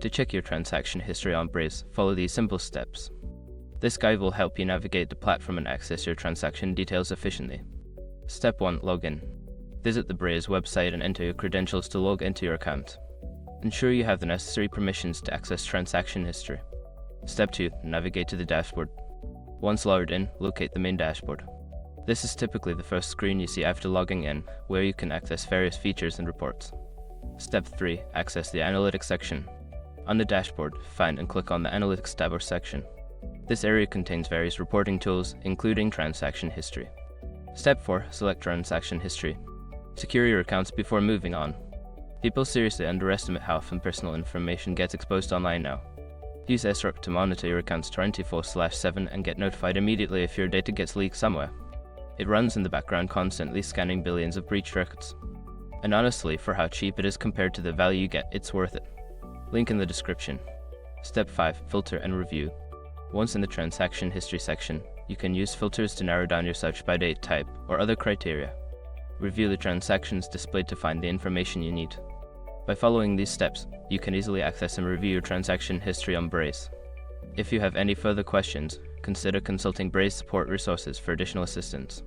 To check your transaction history on Braze, follow these simple steps. This guide will help you navigate the platform and access your transaction details efficiently. Step 1. Login. Visit the Braze website and enter your credentials to log into your account. Ensure you have the necessary permissions to access transaction history. Step 2. Navigate to the dashboard. Once logged in, locate the main dashboard. This is typically the first screen you see after logging in, where you can access various features and reports. Step 3. Access the Analytics section. On the dashboard, find and click on the Analytics tab or section. This area contains various reporting tools, including transaction history. Step 4. Select transaction history. Secure your accounts before moving on. People seriously underestimate how often personal information gets exposed online now. Use SROC to monitor your accounts 24/7 and get notified immediately if your data gets leaked somewhere. It runs in the background constantly scanning billions of breach records. And honestly, for how cheap it is compared to the value you get, it's worth it. Link in the description. Step 5. Filter and review. Once in the transaction history section, you can use filters to narrow down your search by date type or other criteria. Review the transactions displayed to find the information you need. By following these steps, you can easily access and review your transaction history on Braze. If you have any further questions, consider consulting Braze support resources for additional assistance.